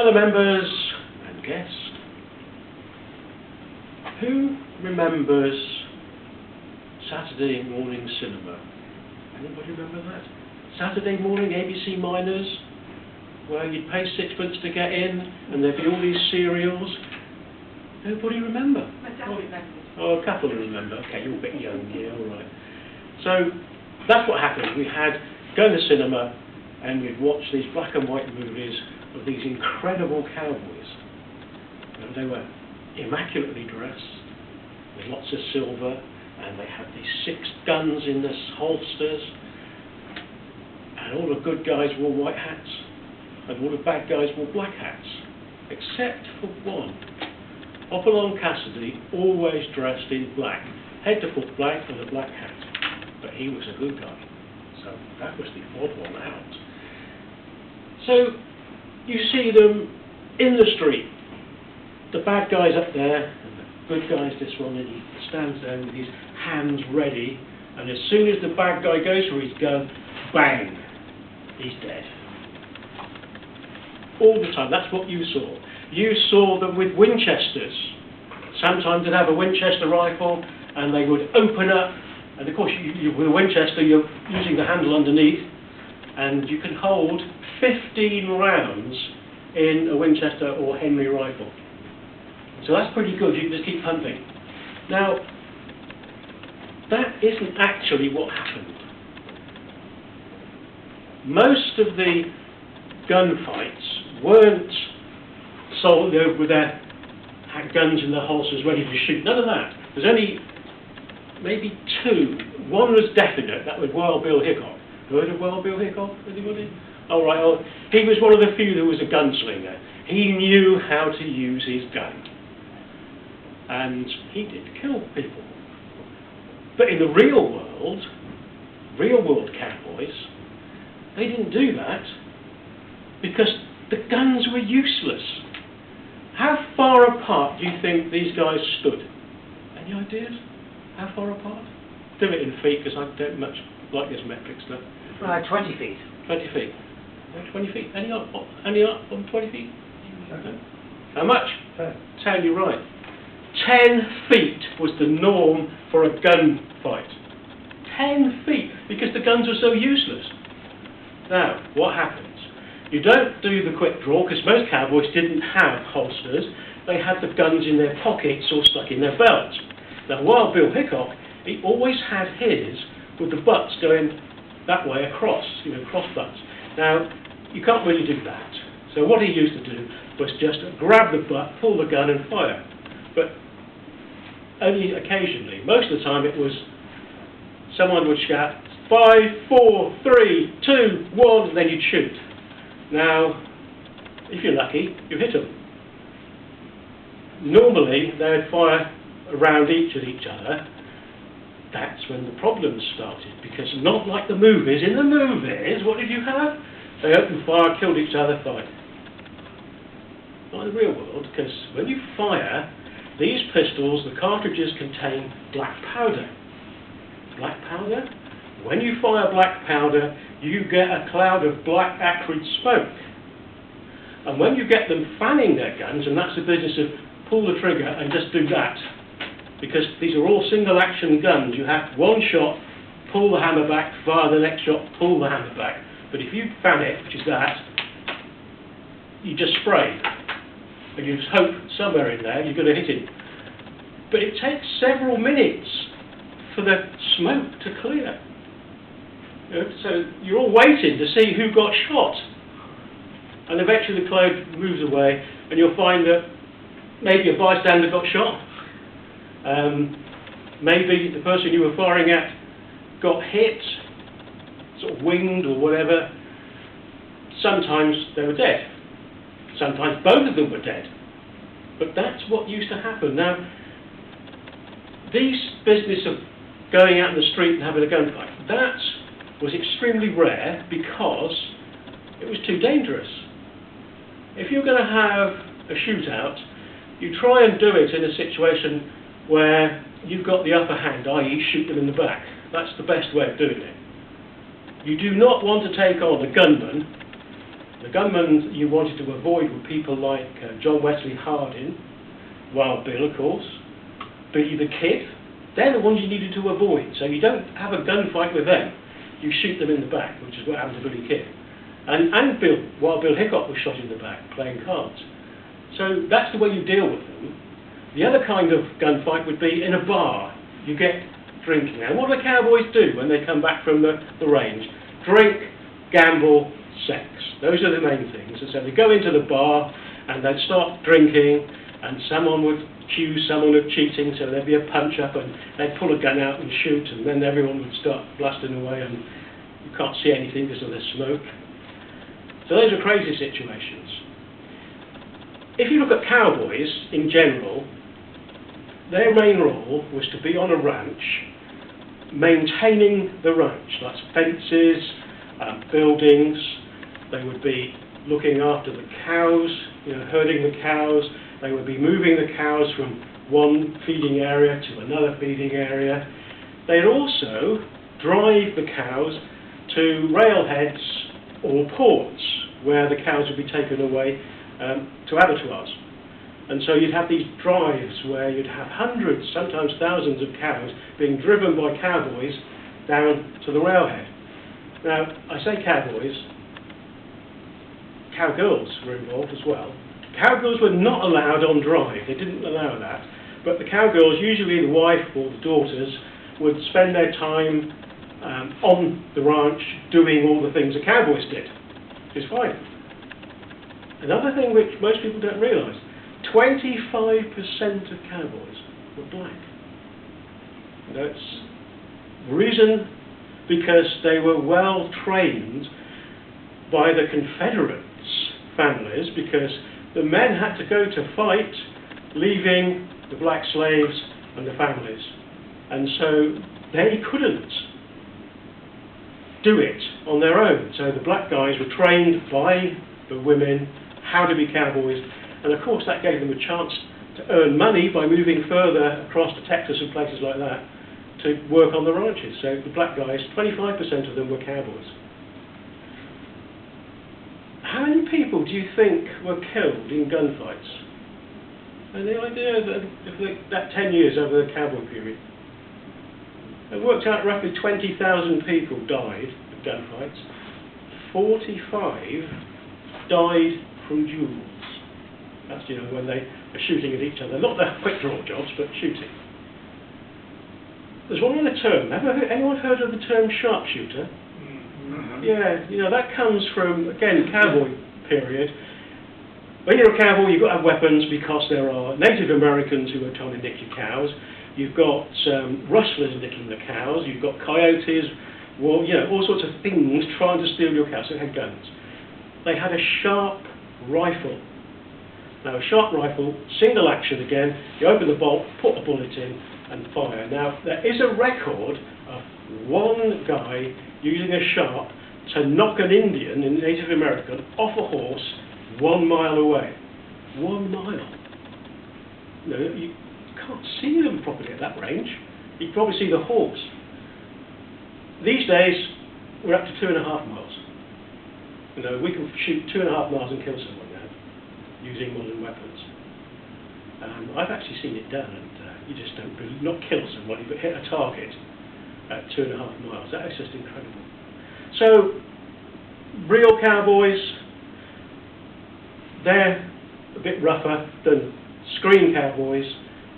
Fellow members and guests, who remembers Saturday morning cinema? Anybody remember that? Saturday morning ABC Minors, where you'd pay sixpence to get in and there'd be all these serials. Nobody remember? My dad remembers. Oh, a couple remember. Okay, you're a bit young here, all right. So that's what happened. We had go to the cinema and we'd watch these black and white movies of these incredible cowboys. And they were immaculately dressed with lots of silver, and they had these 6 guns in the holsters, and all the good guys wore white hats, and all the bad guys wore black hats, except for one. Hopalong Cassidy, always dressed in black, head to foot black and a black hat, but he was a good guy, so that was the odd one out. So you see them in the street, the bad guys up there, and the good guys this one, and he stands there with his hands ready, and as soon as the bad guy goes for his gun, bang, he's dead. All the time, that's what you saw. You saw them with Winchesters. Sometimes they'd have a Winchester rifle, and they would open up, and of course with a Winchester you're using the handle underneath, and you can hold 15 rounds in a Winchester or Henry rifle. So that's pretty good, you can just keep pumping. Now, that isn't actually what happened. Most of the gunfights weren't sold with their guns in their holsters ready to shoot. None of that. There's only maybe 2. One was definite, that was Wild Bill Hickok. Heard of Wild Bill Hickok? Anybody? Oh, right. Oh, he was one of the few that was a gunslinger. He knew how to use his gun. And he did kill people. But in the real world cowboys, they didn't do that because the guns were useless. How far apart do you think these guys stood? Any ideas? How far apart? Do it in feet, because I don't much like this metric stuff. 20 feet. 20 feet. No, 20 feet. Any up on 20 feet? No. How much? 10, you're right. 10 feet was the norm for a gunfight. 10 feet, because the guns were so useless. Now, what happens? You don't do the quick draw, because most cowboys didn't have holsters. They had the guns in their pockets or stuck in their belts. Now, Wild Bill Hickok, he always had his with the butts going that way across, cross butts. Now, you can't really do that. So what he used to do was just grab the butt, pull the gun and fire. But only occasionally. Most of the time it was someone would shout, 5, 4, 3, 2, 1, and then you'd shoot. Now, if you're lucky, you hit them. Normally, they would fire around each other. That's when the problems started, because not like the movies. In the movies, what did you have? They opened fire, killed each other, fight. Not in the real world, because when you fire, these pistols, the cartridges contain black powder. Black powder? When you fire black powder, you get a cloud of black acrid smoke. And when you get them fanning their guns, and that's the business of pull the trigger and just do that, because these are all single action guns. You have one shot, pull the hammer back, fire the next shot, pull the hammer back. But if you fan it, which is that, you just spray. And you just hope somewhere in there you're going to hit it. But it takes several minutes for the smoke to clear. So you're all waiting to see who got shot. And eventually the cloud moves away, and you'll find that maybe a bystander got shot. Maybe the person you were firing at got hit, sort of winged or whatever. Sometimes they were dead. Sometimes both of them were dead. But that's what used to happen. Now, this business of going out in the street and having a gunfight, that was extremely rare because it was too dangerous. If you're going to have a shootout, you try and do it in a situation where you've got the upper hand, i.e. shoot them in the back. That's the best way of doing it. You do not want to take on a gunman The gunmen you wanted to avoid were people like John Wesley Harding, Wild Bill, of course, Billy the Kid. They're the ones you needed to avoid. So you don't have a gunfight with them. You shoot them in the back, which is what happened to Billy Kid. And Wild Bill Hickok was shot in the back playing cards. So that's the way you deal with them. The other kind of gunfight would be in a bar. You get drinking. And what do the cowboys do when they come back from the range? Drink, gamble, sex. Those are the main things. And so they go into the bar and they'd start drinking, and someone would accuse someone of cheating, so there'd be a punch-up and they'd pull a gun out and shoot, and then everyone would start blasting away and you can't see anything because of the smoke. So those are crazy situations. If you look at cowboys in general, their main role was to be on a ranch, maintaining the ranch. That's fences, buildings. They would be looking after the cows, herding the cows. They would be moving the cows from one feeding area to another feeding area. They'd also drive the cows to railheads or ports where the cows would be taken away to abattoirs. And so you'd have these drives where you'd have hundreds, sometimes thousands of cows being driven by cowboys down to the railhead. Now, I say cowboys, cowgirls were involved as well. Cowgirls were not allowed on drive, they didn't allow that. But the cowgirls, usually the wife or the daughters, would spend their time on the ranch doing all the things the cowboys did. It's fine. Another thing which most people don't realise, 25% of cowboys were black. That's the reason, because they were well trained by the Confederates' families, because the men had to go to fight, leaving the black slaves and the families. And so they couldn't do it on their own. So the black guys were trained by the women how to be cowboys, and of course that gave them a chance to earn money by moving further across to Texas and places like that to work on the ranches. So the black guys, 25% of them were cowboys. How many people do you think were killed in gunfights? Any idea of that 10 years over the cowboy period? It worked out roughly 20,000 people died of gunfights. 45 died from duels. That's, when they are shooting at each other. Not the quick draw jobs, but shooting. There's one other term. Anyone heard of the term sharpshooter? Mm-hmm. Yeah, that comes from, again, cowboy period. When you're a cowboy, you've got to have weapons because there are Native Americans who are trying to nick your cows. You've got rustlers nicking the cows. You've got coyotes, all sorts of things trying to steal your cows. So they had guns. They had a sharp rifle. Now, a sharp rifle, single action again. You open the bolt, put a bullet in, and fire. Now, there is a record of one guy using a sharp to knock an Indian, a Native American, off a horse 1 mile away. 1 mile. You can't see them properly at that range. You can probably see the horse. These days, we're up to 2.5 miles. We can shoot 2.5 miles and kill someone now, using modern weapons. I've actually seen it done, and you just don't really, not kill somebody, but hit a target at 2.5 miles. That is just incredible. So, real cowboys, they're a bit rougher than screen cowboys.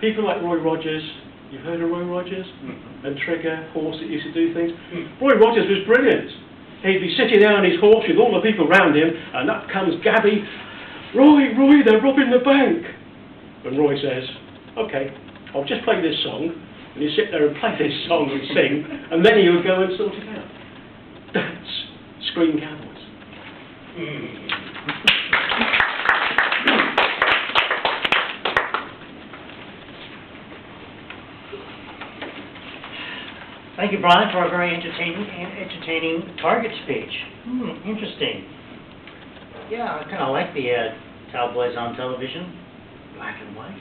People like Roy Rogers, you've heard of Roy Rogers? Mm-hmm. And Trigger, horse that used to do things. Roy Rogers was brilliant. He'd be sitting there on his horse with all the people around him, and up comes Gabby. Roy, they're robbing the bank. And Roy says, okay, I'll just play this song. And he'd sit there and play this song and sing, and then he would go and sort it out. That's screen cowboys. Thank you, Brian, for a very entertaining target speech. Interesting. Yeah, I kind of like the cowboys on television, black and white.